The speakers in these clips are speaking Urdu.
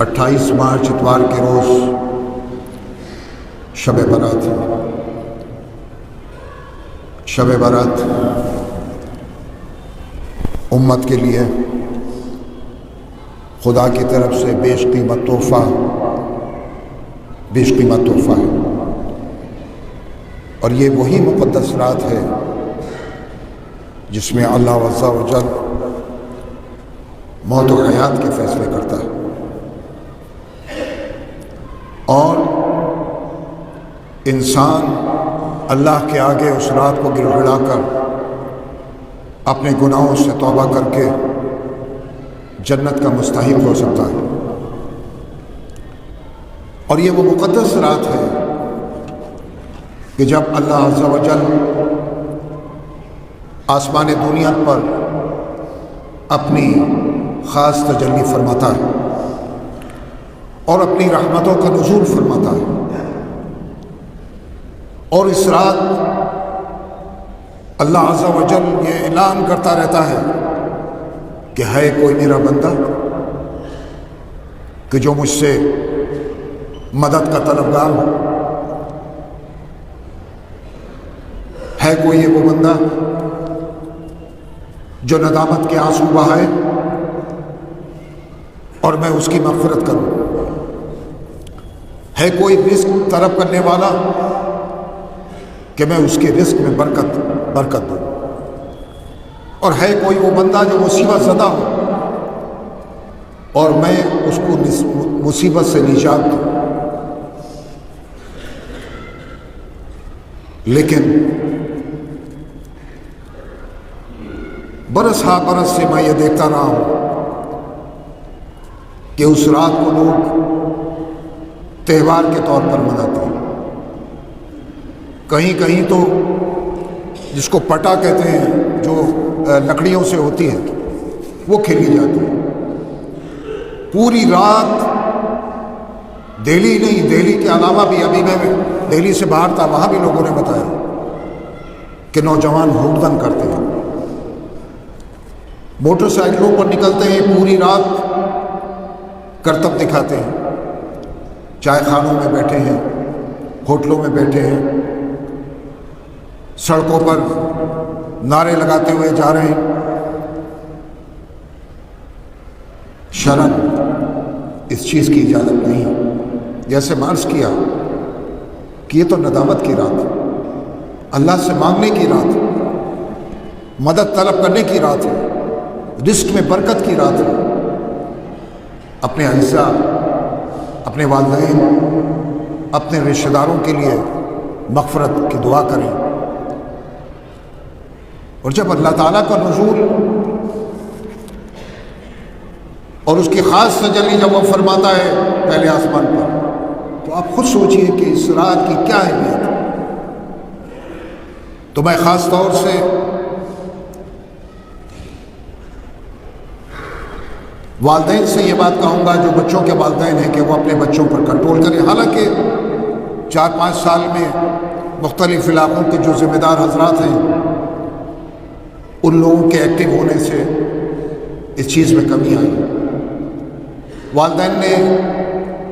28 مارچ اتوار کے روز شب برات ہے۔ شب برات امت کے لیے خدا کی طرف سے بیش قیمت تحفہ ہے، اور یہ وہی مقدس رات ہے جس میں اللہ عز و جل موت و حیات کے فیصلے کرتا ہے، اور انسان اللہ کے آگے اس رات کو گڑ گڑا کر اپنے گناہوں سے توبہ کر کے جنت کا مستحق ہو سکتا ہے۔ اور یہ وہ مقدس رات ہے کہ جب اللہ عز و جل آسمان دنیا پر اپنی خاص تجلی فرماتا ہے اور اپنی رحمتوں کا نزول فرماتا ہے، اور اس رات اللہ عز و جل یہ اعلان کرتا رہتا ہے کہ ہے کوئی میرا بندہ کہ جو مجھ سے مدد کا طلبگار ہو، ہے کوئی یہ وہ بندہ جو ندامت کے آنسو بہائے اور میں اس کی مغفرت کروں، ہے کوئی رزق طلب کرنے والا کہ میں اس کے رزق میں برکت دوں، اور ہے کوئی وہ بندہ جو مصیبت زدہ ہو اور میں اس کو مصیبت سے نجات دوں۔ لیکن برس ہا برس سے میں یہ دیکھتا رہا ہوں کہ اس رات کو لوگ تہوار کے طور پر مناتے ہیں، کہیں کہیں تو جس کو پٹا کہتے ہیں جو لکڑیوں سے ہوتی ہے وہ کھیلی جاتی ہے پوری رات۔ دہلی نہیں، دہلی کے علاوہ بھی، ابھی میں دہلی سے باہر تھا، وہاں بھی لوگوں نے بتایا کہ نوجوان ہودن کرتے ہیں، موٹر سائیکلوں پر نکلتے ہیں، پوری رات کرتب دکھاتے ہیں، چائے خانوں میں بیٹھے ہیں، ہوٹلوں میں بیٹھے ہیں، سڑکوں پر نعرے لگاتے ہوئے جا رہے ہیں۔ شرن اس چیز کی اجازت نہیں، جیسے عرض کیا کہ یہ تو ندامت کی رات ہے، اللہ سے مانگنے کی رات ہے، مدد طلب کرنے کی رات ہے، رزق میں برکت کی رات ہے۔ اپنے اعزاء، اپنے والدین، اپنے رشتہ داروں کے لیے مغفرت کی دعا کریں، اور جب اللہ تعالیٰ کا نزول اور اس کی خاص تجلی جب وہ فرماتا ہے پہلے آسمان پر، تو آپ خود سوچئے کہ اس رات کی کیا اہمیت ہے۔ تو میں خاص طور سے والدین سے یہ بات کہوں گا جو بچوں کے والدین ہیں کہ وہ اپنے بچوں پر کنٹرول کریں۔ حالانکہ 4-5 سال میں مختلف علاقوں کے جو ذمہ دار حضرات ہیں ان لوگوں کے ایکٹیو ہونے سے اس چیز میں کمی آئی۔ والدین نے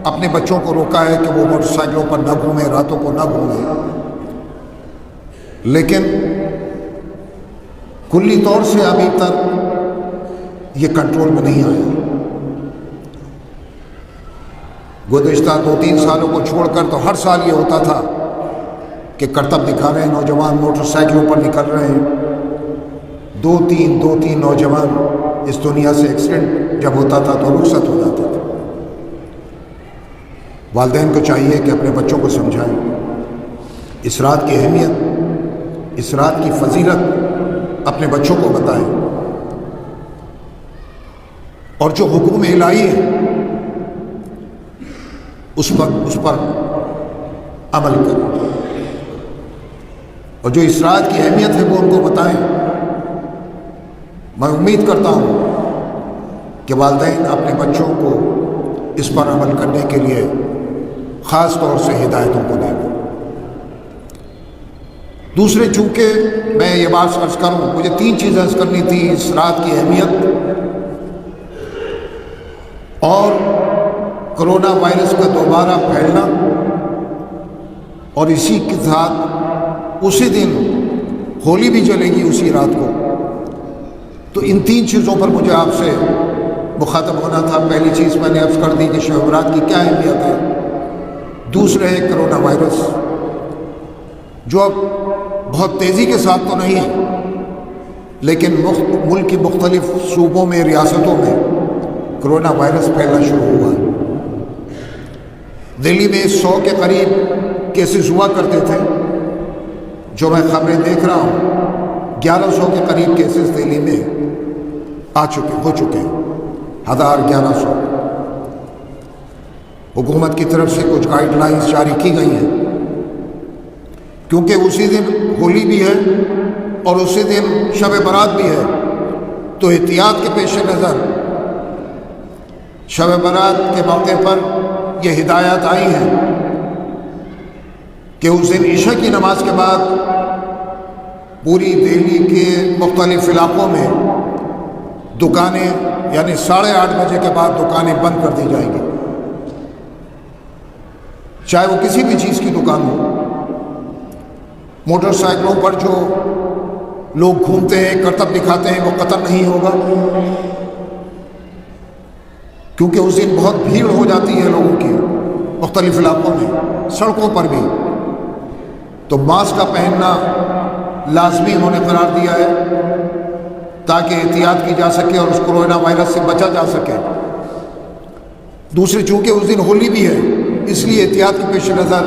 اپنے بچوں کو روکا ہے کہ وہ موٹر سائیکلوں پر نہ گھومیں، راتوں کو نہ گھومیں، لیکن کلی طور سے ابھی تک یہ کنٹرول میں نہیں آیا۔ گزشتہ 2-3 سالوں کو چھوڑ کر تو ہر سال یہ ہوتا تھا کہ کرتب دکھا رہے ہیں نوجوان، موٹر سائیکلوں پر نکل رہے ہیں، دو تین نوجوان اس دنیا سے ایکسیڈنٹ جب ہوتا تھا تو رخصت ہو جاتا تھا۔ والدین کو چاہیے کہ اپنے بچوں کو سمجھائیں اس رات کی اہمیت، اس رات کی فضیلت اپنے بچوں کو بتائیں، اور جو حکم الہی ہے اس پر عمل کریں، اور جو اس رات کی اہمیت ہے وہ ان کو بتائیں۔ میں امید کرتا ہوں کہ والدین اپنے بچوں کو اس پر عمل کرنے کے لیے خاص طور سے ہدایتوں کو دیں۔ دوسرے، چونکہ میں یہ بات عرض کروں، مجھے 3 چیزیں عرض کرنی تھی: اس رات کی اہمیت، اور کرونا وائرس کا دوبارہ پھیلنا اور اسی کے ساتھ اسی دن ہولی بھی چلے گی اسی رات کو، تو ان تین چیزوں پر مجھے آپ سے مخاطب ہونا تھا۔ پہلی چیز میں نے عرض کر دی کہ شب برات کی کیا اہمیت ہے، دوسرے ہے کرونا وائرس جو اب بہت تیزی کے ساتھ تو نہیں ہے لیکن ملک کی مختلف صوبوں میں، ریاستوں میں کرونا وائرس پھیلنا شروع ہوا ہے۔ دلی میں 100 کے قریب کیسز ہوا کرتے تھے، جو میں خبریں دیکھ رہا ہوں 1100 کے قریب کیسز دلی میں ہو چکے ہیں، 1100۔ حکومت کی طرف سے کچھ گائیڈ لائنز جاری کی گئی ہیں، کیونکہ اسی دن ہولی بھی ہے اور اسی دن شب برات بھی ہے، تو احتیاط کے پیش نظر شب برات کے موقع پر یہ ہدایات آئی ہیں کہ اس دن عشاء کی نماز کے بعد پوری دہلی کے مختلف علاقوں میں دکانیں، یعنی 8:30 بجے کے بعد دکانیں بند کر دی جائیں گی، چاہے وہ کسی بھی چیز کی دکان ہو۔ موٹر سائیکلوں پر جو لوگ گھومتے ہیں، کرتب دکھاتے ہیں، وہ قطع نہیں ہوگا، کیونکہ اس دن بہت بھیڑ ہو جاتی ہے لوگوں کی مختلف علاقوں میں، سڑکوں پر بھی، تو ماسک کا پہننا لازمی انہوں نے قرار دیا ہے تاکہ احتیاط کی جا سکے اور اس کرونا وائرس سے بچا جا سکے۔ دوسری، چونکہ اس دن ہولی بھی ہے، اس لیے احتیاط کے پیش نظر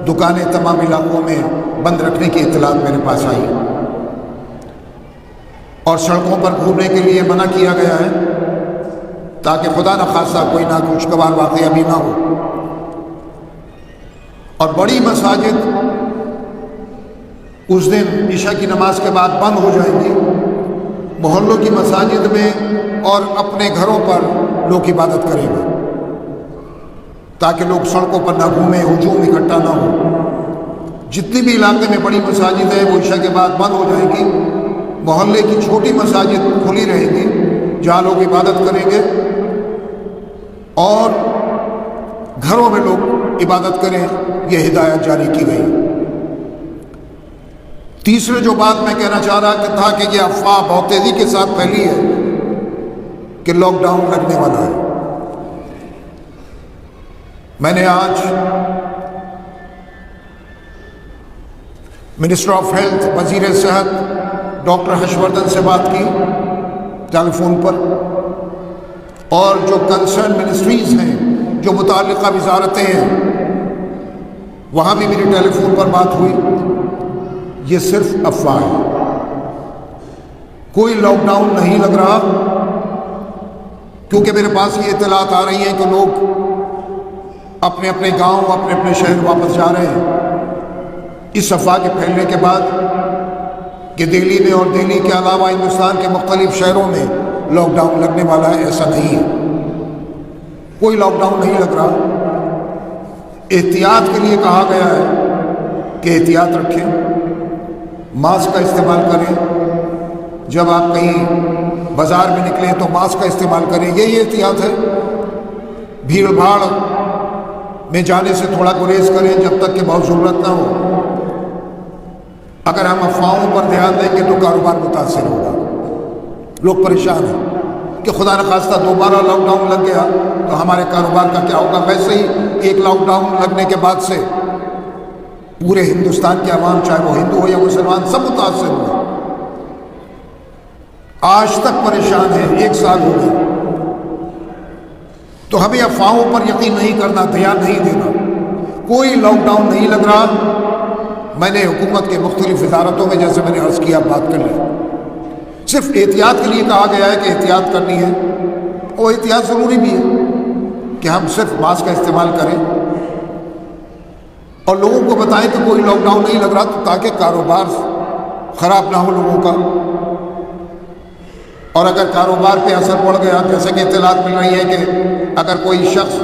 دکانیں تمام علاقوں میں بند رکھنے کی اطلاعات میرے پاس آئی اور سڑکوں پر گھومنے کے لیے منع کیا گیا ہے تاکہ خدا نخواستہ کوئی ناگوار واقعہ بھی نہ ہو۔ اور بڑی مساجد اس دن عشاء کی نماز کے بعد بند ہو جائیں گی، محلوں کی مساجد میں اور اپنے گھروں پر لوگ عبادت کریں گے تاکہ لوگ سڑکوں پر نہ گھومیں، ہجوم اکٹھا نہ ہو۔ جتنی بھی علاقے میں بڑی مساجد ہے وہ عشاء کے بعد بند ہو جائیں گی، محلے کی چھوٹی مساجد کھلی رہیں گی جہاں لوگ عبادت کریں گے اور گھروں میں لوگ عبادت کریں، یہ ہدایت جاری کی گئی۔ تیسرے جو بات میں کہنا چاہ رہا تھا کہ یہ افواہ بہت تیزی کے ساتھ پھیلی ہے کہ لاک ڈاؤن لگنے والا ہے۔ میں نے آج منسٹر آف ہیلتھ، وزیر صحت ڈاکٹر ہرش وردھن سے بات کی ٹیلی فون پر، اور جو کنسرن منسٹریز ہیں، جو متعلقہ وزارتیں ہیں، وہاں بھی میری ٹیلی فون پر بات ہوئی۔ یہ صرف افواہ ہے، کوئی لاک ڈاؤن نہیں لگ رہا، کیونکہ میرے پاس یہ اطلاعات آ رہی ہیں کہ لوگ اپنے اپنے گاؤں، اپنے اپنے شہر واپس جا رہے ہیں اس افواہ کے پھیلنے کے بعد کہ دہلی میں اور دہلی کے علاوہ ہندوستان کے مختلف شہروں میں لاک ڈاؤن لگنے والا ہے۔ ایسا نہیں ہے، کوئی لاک ڈاؤن نہیں لگ رہا۔ احتیاط کے لیے کہا گیا ہے کہ احتیاط رکھیں، ماسک کا استعمال کریں، جب آپ کہیں بازار میں نکلیں تو ماسک کا استعمال کریں، یہی احتیاط ہے۔ بھیڑ بھاڑ میں جانے سے تھوڑا گریز کریں جب تک کہ بہت ضرورت نہ ہو۔ اگر ہم افواہوں پر دھیان دیں گے تو کاروبار متاثر ہوگا، لوگ پریشان ہیں کہ خدا نخواستہ دوبارہ لاک ڈاؤن لگ گیا تو ہمارے کاروبار کا کیا ہوگا۔ ویسے ہی ایک لاک ڈاؤن لگنے کے بعد سے پورے ہندوستان کے عوام، چاہے وہ ہندو ہو یا مسلمان، سب متاثر ہوئے، آج تک پریشان ہیں، 1 سال ہو گئے۔ تو ہمیں افواہوں پر یقین نہیں کرنا، دھیان نہیں دینا۔ کوئی لاک ڈاؤن نہیں لگ رہا۔ میں نے حکومت کے مختلف وزارتوں میں، جیسے میں نے عرض کیا، بات کر لی، صرف احتیاط کے لیے کہا گیا ہے کہ احتیاط کرنی ہے، اور احتیاط ضروری بھی ہے کہ ہم صرف ماسک کا استعمال کریں اور لوگوں کو بتائیں کہ کوئی لاک ڈاؤن نہیں لگ رہا، تو تاکہ کاروبار خراب نہ ہو لوگوں کا۔ اور اگر کاروبار پہ اثر پڑ گیا، جیسے کہ اطلاعات مل رہی ہے کہ اگر کوئی شخص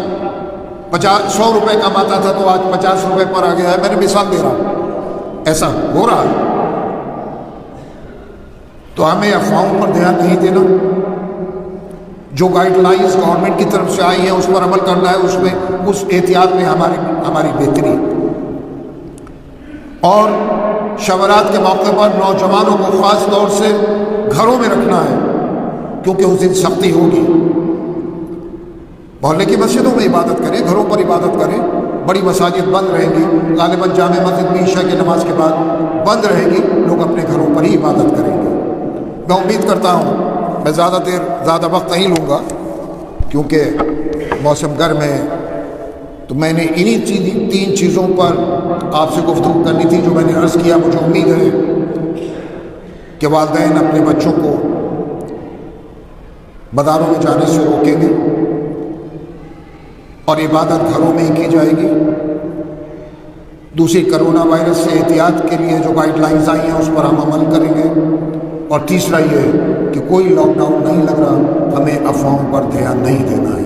100 روپے کماتا تھا تو آج 50 روپے پر آ گیا ہے، میں نے مثال دے رہا ہوں، ایسا ہو رہا ہے، تو ہمیں افواہوں پر دھیان نہیں دینا۔ جو گائیڈ لائنز گورنمنٹ کی طرف سے آئی ہیں اس پر عمل کرنا ہے، اس میں اس احتیاط میں ہماری بہتری۔ اور شبرات کے موقع پر نوجوانوں کو خاص طور سے گھروں میں رکھنا ہے، کیونکہ اس دن سختی ہوگی۔ محلے کی مسجدوں میں عبادت کریں، گھروں پر عبادت کریں، بڑی مساجد بند رہیں گی، غالباً جامع مسجد بھی عشاء کی نماز کے بعد بند رہے گی، لوگ اپنے گھروں پر ہی عبادت کریں گے۔ میں امید کرتا ہوں میں زیادہ وقت نہیں لوں گا کیونکہ موسم گرم ہے، تو میں نے انہی 3 چیزوں پر آپ سے گفتگو کرنی تھی جو میں نے عرض کیا۔ مجھے امید ہے کہ والدین اپنے بچوں کو بازاروں میں جانے سے روکیں گے اور عبادت گھروں میں ہی کی جائے گی۔ دوسری، کرونا وائرس سے احتیاط کے لیے جو گائیڈ لائنز آئی ہیں اس پر ہم عمل کریں گے۔ اور تیسرا یہ کہ کوئی لاک ڈاؤن نہیں لگ رہا، ہمیں افواہوں پر دھیان نہیں دینا ہے۔